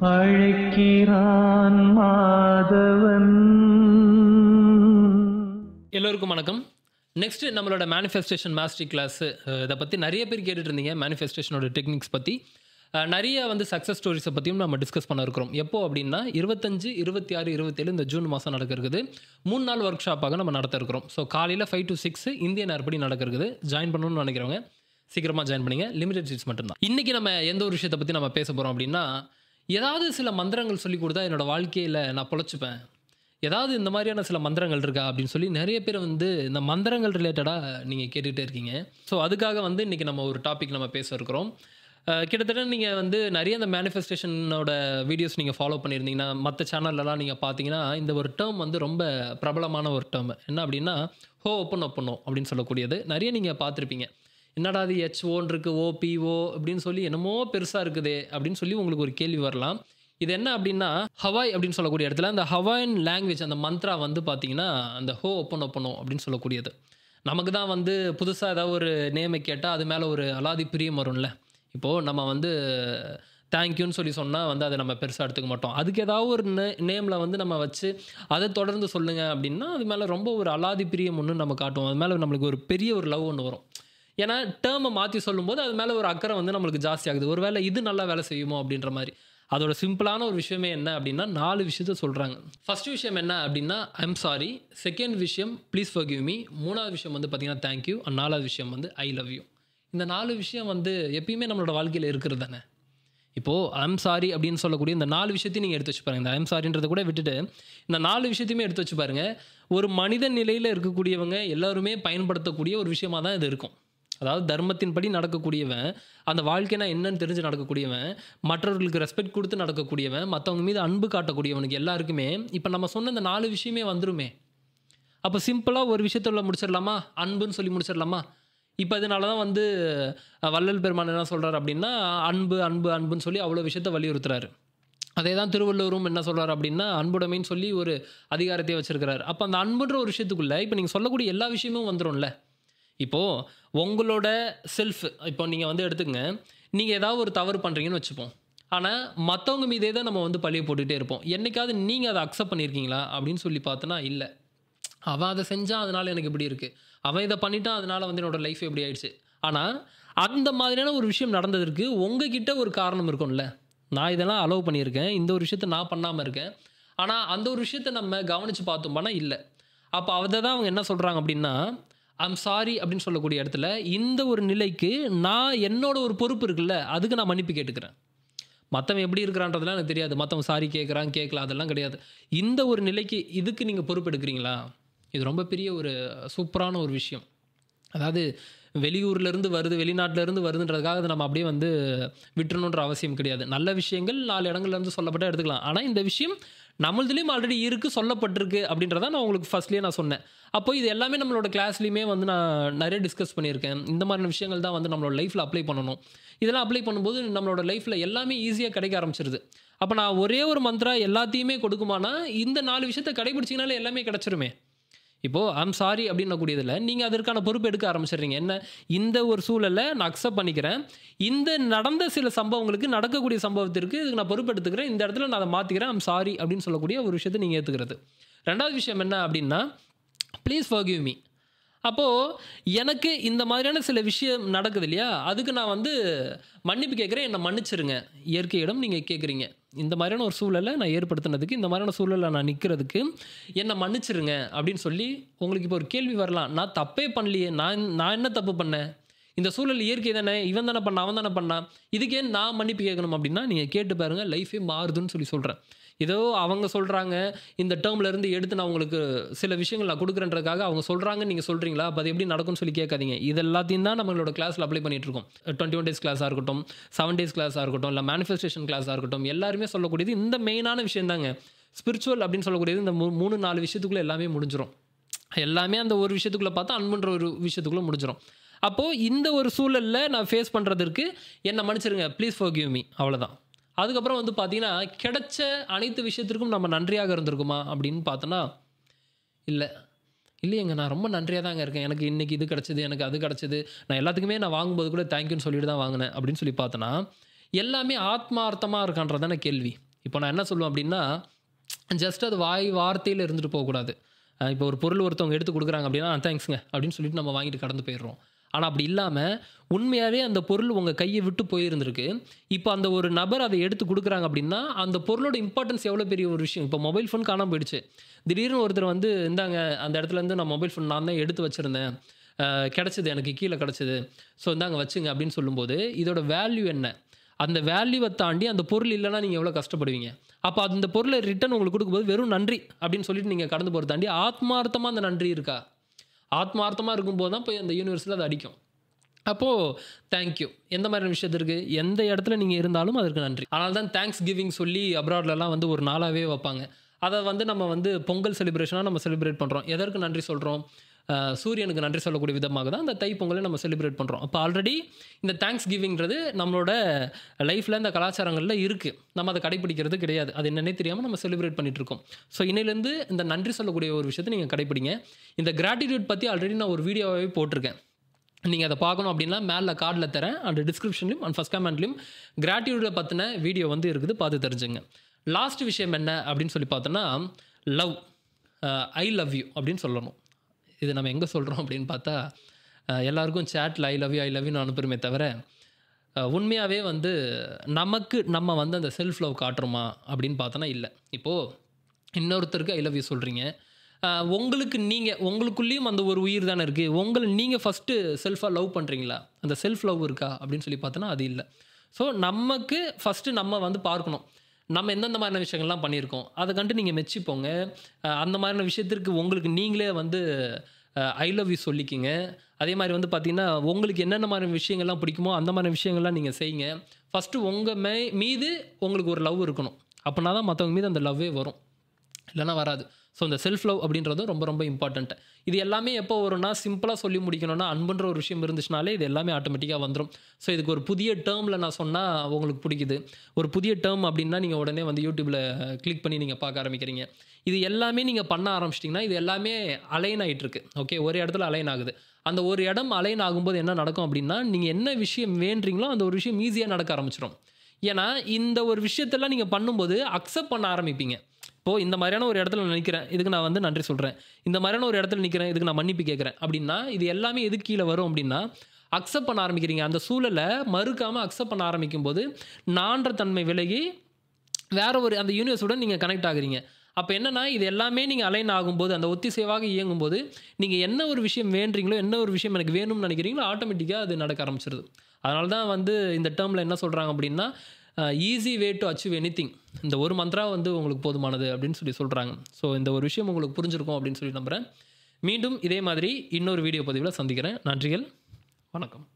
அழைக்கிறான் மாதவன். எல்லோருக்கும் வணக்கம். நெக்ஸ்ட் நம்மளோட மேனிஃபெஸ்டேஷன் மாஸ்டர் கிளாஸ். இதை பற்றி நிறைய பேர் கேட்டுட்டு இருந்தீங்க. மேனிஃபெஸ்டேஷனோட டெக்னிக்ஸ் பற்றி நிறைய சக்ஸஸ் ஸ்டோரிஸை பற்றியும் நம்ம டிஸ்கஸ் பண்ண இருக்கிறோம். எப்போ அப்படின்னா 25, 26, 27 இந்த ஜூன் மாதம் நடக்கிறது. 3 நாள் ஒர்க் ஷாப்பாக நம்ம நடத்த இருக்கிறோம். ஸோ காலையில் 5 to 6 இந்திய நேரப்படி நடக்கிறது. ஜாயின் பண்ணணும்னு நினைக்கிறவங்க சீக்கிரமாக ஜாயின் பண்ணிங்க. லிமிடெட் சீட்ஸ் மட்டும்தான். இன்றைக்கி நம்ம எந்த ஒரு விஷயத்தை பற்றி நம்ம பேச போகிறோம் அப்படின்னா, ஏதாவது சில மந்திரங்கள் சொல்லி கொடுத்தா என்னோடய வாழ்க்கையில் நான் பொழைச்சிப்பேன், ஏதாவது இந்த மாதிரியான சில மந்திரங்கள் இருக்கா அப்படின்னு சொல்லி நிறைய பேர் இந்த மந்திரங்கள் ரிலேட்டடாக நீங்கள் கேட்டுகிட்டே இருக்கீங்க. ஸோ அதுக்காக இன்றைக்கி நம்ம ஒரு டாபிக் நம்ம பேச இருக்கிறோம். கிட்டத்தட்ட நீங்கள் நிறைய இந்த மேனிஃபெஸ்டேஷனோட வீடியோஸ் நீங்கள் ஃபாலோ பண்ணியிருந்தீங்கன்னா, மற்ற சேனல்லலாம் நீங்கள் பார்த்தீங்கன்னா இந்த ஒரு டேர்ம் ரொம்ப பிரபலமான ஒரு டேர்ம். என்ன அப்படின்னா ஹோ ஒப்பன் ஒப்பனோ அப்படின்னு சொல்லக்கூடியது. நிறைய நீங்கள் பார்த்துருப்பீங்க. என்னடா அது ஹெச்ஓன்னு இருக்குது, ஓபிஓ அப்படின்னு சொல்லி என்னமோ பெருசாக இருக்குதே அப்படின்னு சொல்லி உங்களுக்கு ஒரு கேள்வி வரலாம். இது என்ன அப்படின்னா, ஹவாய் அப்படின்னு சொல்லக்கூடிய இடத்துல அந்த ஹவாயன் லாங்குவேஜ் அந்த மந்த்ரா பார்த்தீங்கன்னா அந்த ஹோ ஒப்பன் ஒப்பனோ அப்படின்னு சொல்லக்கூடியது. நமக்கு தான் புதுசாக ஏதாவது ஒரு நேமை கேட்டால் அது மேலே ஒரு அலாதி பிரியம் வரும்ல. இப்போது நம்ம தேங்க்யூன்னு சொல்லி சொன்னால் அதை நம்ம பெருசாக எடுத்துக்க மாட்டோம். அதுக்கு ஏதாவது ஒரு நேமில் நம்ம வச்சு அதை தொடர்ந்து சொல்லுங்கள் அப்படின்னா அது மேலே ரொம்ப ஒரு அலாதி பிரியம் ஒன்று நம்ம காட்டுவோம். அது மேலே நம்மளுக்கு ஒரு பெரிய ஒரு லவ் ஒன்று வரும். ஏன்னா டேர்மை மாற்றி சொல்லும்போது அது மேலே ஒரு அக்கறை நம்மளுக்கு ஜாஸ்தி ஆகுது. ஒரு வேளை இது நல்லா வேலை செய்யுமோ அப்படின்ற மாதிரி. அதோட சிம்பிளான ஒரு விஷயமே என்ன அப்படின்னா 4 விஷயத்த சொல்கிறாங்க. ஃபர்ஸ்ட் விஷயம் என்ன அப்படின்னா ஐம் சாரி. செகண்ட் விஷயம் ப்ளீஸ் ஃபர்கிவ் மீ. 3வது விஷயம் பார்த்தீங்கன்னா தேங்க்யூ. 4வது விஷயம் ஐ லவ் யூ. இந்த 4 விஷயம் எப்பயுமே நம்மளோட வாழ்க்கையில் இருக்கிறது தானே. இப்போது ஐம் சாரி அப்படின்னு சொல்லக்கூடிய இந்த 4 விஷயத்தையும் நீங்கள் எடுத்து வச்சு பாருங்கள். இந்த ஐம் சாரின்றதை கூட விட்டுட்டு இந்த 4 விஷயத்தையுமே எடுத்து வச்சு பாருங்கள். ஒரு மனித நிலையில் இருக்கக்கூடியவங்க எல்லாருமே பயன்படுத்தக்கூடிய ஒரு விஷயமாக தான் இது இருக்கும். அதாவது தர்மத்தின்படி நடக்கக்கூடியவன், அந்த வாழ்க்கைனா என்னன்னு தெரிஞ்சு நடக்கக்கூடியவன், மற்றவர்களுக்கு ரெஸ்பெக்ட் கொடுத்து நடக்கக்கூடியவன், மற்றவங்க மீது அன்பு காட்டக்கூடியவனுக்கு எல்லாருக்குமே இப்போ நம்ம சொன்ன இந்த 4 விஷயமே வந்துருமே. அப்போ சிம்பிளாக ஒரு விஷயத்தில் முடிச்சிடலாமா? அன்புன்னு சொல்லி முடிச்சிடலாமா? இப்போ இதனால தான் வள்ளல் பெருமான் என்ன சொல்கிறார் அப்படின்னா அன்பு அன்பு அன்புன்னு சொல்லி அவ்வளோ விஷயத்தை வலியுறுத்துறாரு. அதே தான் திருவள்ளுவரும் என்ன சொல்கிறார் அப்படின்னா அன்புடைமைன்னு சொல்லி ஒரு அதிகாரத்தையே வச்சிருக்கிறார். அப்போ அந்த அன்புன்ற ஒரு விஷயத்துக்குள்ளே இப்போ நீங்கள் சொல்லக்கூடிய எல்லா விஷயமும் வந்துடும்ல. இப்போது உங்களோட செல்ஃப் இப்போ நீங்கள் எடுத்துக்கங்க. நீங்கள் ஏதாவது ஒரு தவறு பண்ணுறீங்கன்னு வச்சுப்போம். ஆனால் மற்றவங்க மீதே தான் நம்ம பழிய போட்டுகிட்டே இருப்போம். என்றைக்காவது நீங்கள் அதை அக்செப்ட் பண்ணியிருக்கீங்களா அப்படின்னு சொல்லி பார்த்தோன்னா இல்லை. அவன் அதை செஞ்சான் அதனால் எனக்கு இப்படி இருக்குது, அவன் இதை பண்ணிட்டான் அதனால் என்னோடய லைஃப் எப்படி ஆயிடுச்சு. ஆனால் அந்த மாதிரியான ஒரு விஷயம் நடந்ததற்கு உங்ககிட்ட ஒரு காரணம் இருக்கும்ல. நான் இதெல்லாம் அலோவ் பண்ணியிருக்கேன், இந்த ஒரு விஷயத்தை நான் பண்ணாமல் இருக்கேன். ஆனால் அந்த ஒரு விஷயத்தை நம்ம கவனித்து பார்த்தோம்னா இல்லை. அப்போ அதை தான் அவங்க என்ன சொல்கிறாங்க அப்படின்னா ஐம் சாரி அப்படின்னு சொல்லக்கூடிய இடத்துல இந்த ஒரு நிலைக்கு நான் என்னோட ஒரு பொறுப்பு இருக்குல்ல, அதுக்கு நான் மன்னிப்பு கேட்டுக்கிறேன். மற்றவன் எப்படி இருக்கிறான்றதுலாம் எனக்கு தெரியாது. மற்றவன் சாரி கேட்குறான் கேட்கலாம் அதெல்லாம் கிடையாது. இந்த ஒரு நிலைக்கு இதுக்கு நீங்கள் பொறுப்பு எடுக்கிறீங்களா? இது ரொம்ப பெரிய ஒரு சூப்பரான ஒரு விஷயம். அதாவது வெளியூர்லேருந்து வருது, வெளிநாட்டிலேருந்து வருதுன்றதுக்காக அதை நம்ம அப்படியே விட்டுறணுன்ற அவசியம் கிடையாது. நல்ல விஷயங்கள் 4 இடங்கள்லேருந்து சொல்லப்பட்ட எடுத்துக்கலாம். ஆனால் இந்த விஷயம் நம்மளதுலேயும் ஆல்ரெடி இருக்குது, சொல்லப்பட்டிருக்கு அப்படின்றத நான் உங்களுக்கு ஃபஸ்ட்லேயே நான் சொன்னேன். அப்போ இது எல்லாமே நம்மளோட கிளாஸ்லேயுமே நான் நிறைய டிஸ்கஸ் பண்ணியிருக்கேன். இந்த மாதிரியான விஷயங்கள் தான் நம்மளோட லைஃப்பில் அப்ளை பண்ணணும். இதெல்லாம் அப்ளை பண்ணும்போது நம்மளோட லைஃப்பில் எல்லாமே ஈஸியாக கிடைக்க ஆரம்பிச்சிருது. அப்போ நான் ஒரே ஒரு மந்த்ரா எல்லாத்தையுமே கொடுக்குமானா இந்த 4 விஷயத்தை கடைபிடிச்சிங்கனாலே எல்லாமே கிடச்சிருமே. இப்போது ஐம் சாரி அப்படின்னக்கூடியதில் நீங்கள் அதற்கான பொறுப்பு எடுக்க ஆரம்பிச்சிடுறீங்க. என்ன, இந்த ஒரு சூழலை நான் அக்செப்ட் பண்ணிக்கிறேன், இந்த நடந்த சில சம்பவங்களுக்கு நடக்கக்கூடிய சம்பவத்திற்கு இதுக்கு நான் பொறுப்பு எடுத்துக்கிறேன், இந்த இடத்துல நான் அதை மாற்றிக்கிறேன், ஐம் சாரி அப்படின்னு சொல்லக்கூடிய ஒரு விஷயத்தை நீங்கள் ஏற்றுக்கிறது. 2வது விஷயம் என்ன அப்படின்னா ப்ளீஸ் ஃபர்கிவ் மீ. அப்போது எனக்கு இந்த மாதிரியான சில விஷயம் நடக்குது இல்லையா, அதுக்கு நான் மன்னிப்பு கேட்குறேன், என்னை மன்னிச்சிருங்க. இயற்கையிடம் நீங்கள் கேட்குறீங்க, இந்த மாதிரியான ஒரு சூழலை நான் ஏற்படுத்தினதுக்கு, இந்த மாதிரியான சூழலை நான் நிற்கிறதுக்கு என்னை மன்னிச்சிருங்க அப்படின்னு சொல்லி உங்களுக்கு இப்போ ஒரு கேள்வி வரலாம். நான் தப்பே பண்ணலையே, நான் என்ன தப்பு பண்ணேன்? இந்த சூழல் இயற்கை தானே, இவன் தானே பண்ணான், அவன் தானே பண்ணான், இதுக்கே நான் மன்னிப்பு கேட்கணும் அப்படின்னா நீங்கள் கேட்டு பாருங்கள், லைஃபே மாறுதுன்னு சொல்லி சொல்கிறேன். ஏதோ அவங்க சொல்கிறாங்க இந்த டேர்ம்லேருந்து எடுத்து நான் உங்களுக்கு சில விஷயங்கள் நான் கொடுக்குறேன்றதுக்காக அவங்க சொல்கிறாங்க, நீங்கள் சொல்கிறீங்களா, அப்போ அது எப்படி நடக்கும்னு சொல்லி கேட்காதீங்க. இது எல்லாத்தையும் தான் நம்மளோட கிளாஸில் அப்ளை பண்ணிகிட்ருக்கோம். 21 days கிளாஸாக இருக்கட்டும், 7 days கிளாஸாக இருக்கட்டும், இல்லை மேனிஃபெஸ்டேஷன் கிளாஸாக இருக்கட்டும், எல்லாருமே சொல்லக்கூடியது இந்த மெயினான விஷயம் தாங்க. ஸ்பிரிச்சுவல் அப்படின்னு சொல்லக்கூடியது இந்த 3-4 விஷயத்துக்குள்ளே எல்லாமே முடிஞ்சிடும். எல்லாமே அந்த ஒரு விஷயத்துக்குள்ளே பார்த்தா அன்புன்ற ஒரு விஷயத்துக்குள்ளே முடிஞ்சிடும். அப்போது இந்த ஒரு சூழலில் நான் ஃபேஸ் பண்ணுறதுக்கு என்னை மன்னிச்சிருங்க, ப்ளீஸ் ஃபர்கிவ் மீ, அவ்வளோதான். அதுக்கப்புறம் பார்த்தீங்கன்னா கிடைச்ச அனைத்து விஷயத்திற்கும் நம்ம நன்றியாக இருந்திருக்குமா அப்படின்னு பார்த்தோன்னா இல்லையேங்க, நான் ரொம்ப நன்றியாக தாங்க இருக்கேன், எனக்கு இன்றைக்கி இது கிடச்சிது, எனக்கு அது கிடச்சிது, நான் எல்லாத்துக்குமே நான் வாங்கும்போது கூட தேங்க்யூன்னு சொல்லிட்டு தான் வாங்கினேன் அப்படின்னு சொல்லி பார்த்தோன்னா எல்லாமே ஆத்மார்த்தமாக இருக்கான்றதான கேள்வி. இப்போ நான் என்ன சொல்லுவேன் அப்படின்னா, ஜஸ்ட் அது வார்த்தையில் இருந்துட்டு போகக்கூடாது. இப்போ ஒரு பொருள் ஒருத்தவங்க எடுத்து கொடுக்குறாங்க அப்படின்னா, தேங்க்ஸுங்க அப்படின்னு சொல்லிட்டு நம்ம வாங்கிட்டு கடந்து போயிடுறோம். ஆனால் அப்படி இல்லாமல் உண்மையாகவே அந்த பொருள் உங்கள் கையை விட்டு போயிருந்திருக்கு. இப்போ அந்த ஒரு நபர் அதை எடுத்து கொடுக்குறாங்க அப்படின்னா, அந்த பொருளோட இம்பார்ட்டன்ஸ் எவ்வளோ பெரிய ஒரு விஷயம். இப்போ மொபைல் ஃபோன் காணாமல் போயிடுச்சு. திடீர்னு ஒருத்தர் வந்து இந்தாங்க அந்த இடத்துலேருந்து நான் மொபைல் ஃபோன் நான் தான் எடுத்து வச்சுருந்தேன், கிடச்சிது, எனக்கு கீழே கிடச்சிது, ஸோ இந்தாங்க வச்சுங்க அப்படின்னு சொல்லும்போது இதோட வேல்யூ என்ன? அந்த வேல்யூவை தாண்டி அந்த பொருள் இல்லைன்னா நீங்கள் எவ்வளோ கஷ்டப்படுவீங்க. அப்போ அந்த பொருளை ரிட்டன் உங்களுக்கு கொடுக்கும்போது வெறும் நன்றி அப்படின்னு சொல்லிட்டு நீங்கள் கடந்து போகிறத தாண்டி ஆத்மார்த்தமாக அந்த நன்றி இருக்கா? ஆத்மார்த்தமாக இருக்கும்போது தான் போய் அந்த யூனிவர்ஸில் அது அடிக்கும். அப்போது தேங்க்யூ எந்த மாதிரியான விஷயத்திற்கு எந்த இடத்துல நீங்கள் இருந்தாலும் அதற்கு நன்றி. அதனால தான் தேங்க்ஸ் கிவிங் சொல்லி அப்ராட்லலாம் வந்து ஒரு நாளாகவே வைப்பாங்க. அதை வந்து நம்ம வந்து பொங்கல் செலிப்ரேஷனாக நம்ம செலிப்ரேட் பண்ணுறோம். எதற்கு நன்றி சொல்கிறோம்? சூரியனுக்கு நன்றி சொல்லக்கூடிய விதமாக தான் அந்த தைப்பொங்கலை நம்ம செலிப்ரேட் பண்ணுறோம். அப்போ ஆல்ரெடி இந்த தேங்க்ஸ் கிவிங்கிறது நம்மளோட லைஃப்பில் இந்த கலாச்சாரங்களில் இருக்குது. நம்ம அதை கடைப்பிடிக்கிறது கிடையாது. அது என்னன்னே தெரியாமல் நம்ம செலிப்ரேட் பண்ணிகிட்ருக்கோம். ஸோ இன்னிலேருந்து இந்த நன்றி சொல்லக்கூடிய ஒரு விஷயத்தை நீங்கள் கடைப்பிடிங்க. இந்த கிராட்டிடியூட் பற்றி ஆல்ரெடி நான் ஒரு வீடியோவாகவே போட்டிருக்கேன். நீங்கள் அதை பார்க்கணும் அப்படின்னா மேலே கார்டில் தரேன், அண்ட் டிஸ்கிரிப்ஷன்லையும் அண்ட் ஃபஸ்ட் கமெண்ட்லையும் கிராட்டிடியூடை பற்றின வீடியோ வந்து இருக்குது, பார்த்து தெரிஞ்சுங்க. லாஸ்ட் விஷயம் என்ன அப்படின்னு சொல்லி பார்த்தோன்னா, லவ், ஐ லவ் யூ அப்படின்னு சொல்லணும். இது நம்ம எங்கே சொல்கிறோம் அப்படின்னு பார்த்தா, எல்லாருக்கும் சேட்டில் ஐ லவ் யூன்னு அனுப்புகிறோமே தவிர, உண்மையாகவே வந்து நமக்கு நம்ம வந்து அந்த செல்ஃப் லவ் காட்டுறோமா அப்படின்னு பார்த்தோன்னா இல்லை. இப்போது இன்னொருத்தருக்கு ஐ லவ் யூ சொல்கிறீங்க, உங்களுக்கு நீங்கள் உங்களுக்குள்ளேயும் அந்த ஒரு உயிர் தானே இருக்குது. உங்களை நீங்கள் ஃபஸ்ட்டு செல்ஃபாக லவ் பண்ணுறீங்களா? அந்த செல்ஃப் லவ் இருக்கா அப்படின்னு சொல்லி பார்த்தோன்னா அது இல்லை. ஸோ நமக்கு ஃபஸ்ட்டு நம்ம வந்து பார்க்கணும், நம்ம எந்தெந்த மாதிரியான விஷயங்கள்லாம் பண்ணியிருக்கோம். அதை கண்டு நீங்கள் மெச்சிப்போங்க. அந்த மாதிரியான விஷயத்திற்கு உங்களுக்கு நீங்களே வந்து ஐ லவ் யூ சொல்லிக்கிங்க. அதே மாதிரி வந்து பார்த்திங்கன்னா, உங்களுக்கு என்னென்ன மாதிரி விஷயங்கள்லாம் பிடிக்குமோ அந்த மாதிரி விஷயங்கள்லாம் நீங்கள் செய்யுங்க. ஃபஸ்ட்டு உங்கள் மீது உங்களுக்கு ஒரு லவ் இருக்கணும். அப்படின்னா தான் மற்றவங்க மீது அந்த லவ்வே வரும், இல்லைனா வராது. ஸோ இந்த செல்ஃப் லவ் அப்படின்றதும் ரொம்ப ரொம்ப இம்பார்ட்டண்ட்டு. இது எல்லாமே எப்போ வரும்னா, சிம்பிளாக சொல்லி முடிக்கணும்னா, அன்புன்ற ஒரு விஷயம் இருந்துச்சுனாலே இது எல்லாமே ஆட்டோமேட்டிக்காக வந்துடும். ஸோ இதுக்கு ஒரு புதிய டேர்மில் நான் சொன்னால் உங்களுக்கு பிடிக்குது. ஒரு புதிய டேர்ம் அப்படின்னா நீங்கள் உடனே வந்து யூடியூப்பில் கிளிக் பண்ணி நீங்கள் பார்க்க ஆரம்பிக்கிறீங்க. இது எல்லாமே நீங்கள் பண்ண ஆரம்பிச்சிட்டிங்கன்னா இது எல்லாமே அலைன் ஆகிட்டுருக்கு. ஓகே, ஒரு இடத்துல அலைன் ஆகுது. அந்த ஒரு இடம் அலைன் ஆகும்போது என்ன நடக்கும் அப்படின்னா, நீங்கள் என்ன விஷயம் வேண்டுறீங்களோ அந்த ஒரு விஷயம் ஈஸியாக நடக்க ஆரம்பிச்சிடும். ஏன்னா இந்த ஒரு விஷயத்தெல்லாம் நீங்கள் பண்ணும்போது அக்செப்ட் பண்ண ஆரம்பிப்பீங்க. இப்போது இந்த மாதிரியான ஒரு இடத்துல நான் நிற்கிறேன், இதுக்கு நான் வந்து நன்றி சொல்கிறேன். இந்த மாதிரியான ஒரு இடத்துல நிற்கிறேன், இதுக்கு நான் மன்னிப்பு கேட்குறேன் அப்படின்னா, இது எல்லாமே எதுக்கு கீழே வரும் அப்படின்னா, அக்செப்ட் பண்ண ஆரம்பிக்கிறீங்க. அந்த சூழலை மறுக்காமல் அக்செப்ட் பண்ண ஆரம்பிக்கும் போது நான்ற தன்மை விலகி வேற ஒரு அந்த யூனிவர்ஸுடன் நீங்கள் கனெக்ட் ஆகுறீங்க. அப்போ என்னென்னா, இது எல்லாமே நீங்கள் அலைன் ஆகும்போது, அந்த ஒத்திசைவாக இயங்கும்போது, நீங்கள் என்ன ஒரு விஷயம் வேண்டுறீங்களோ, என்ன ஒரு விஷயம் எனக்கு வேணும்னு நினைக்கிறீங்களோ, ஆட்டோமேட்டிக்காக அது நடக்க ஆரம்பிச்சிருது. அதனால தான் வந்து இந்த டேர்மில் என்ன சொல்கிறாங்க அப்படின்னா, easy way to achieve anything. இந்த ஒரு மந்த்ரா வந்து உங்களுக்கு போதுமானது அப்படின்னு சொல்லி சொல்கிறாங்க. ஸோ இந்த ஒரு விஷயம் உங்களுக்கு புரிஞ்சிருக்கும் அப்படின்னு சொல்லி நம்புகிறேன். மீண்டும் இதே மாதிரி இன்னொரு வீடியோ பதிவில் சந்திக்கிறேன். நன்றிகள், வணக்கம்.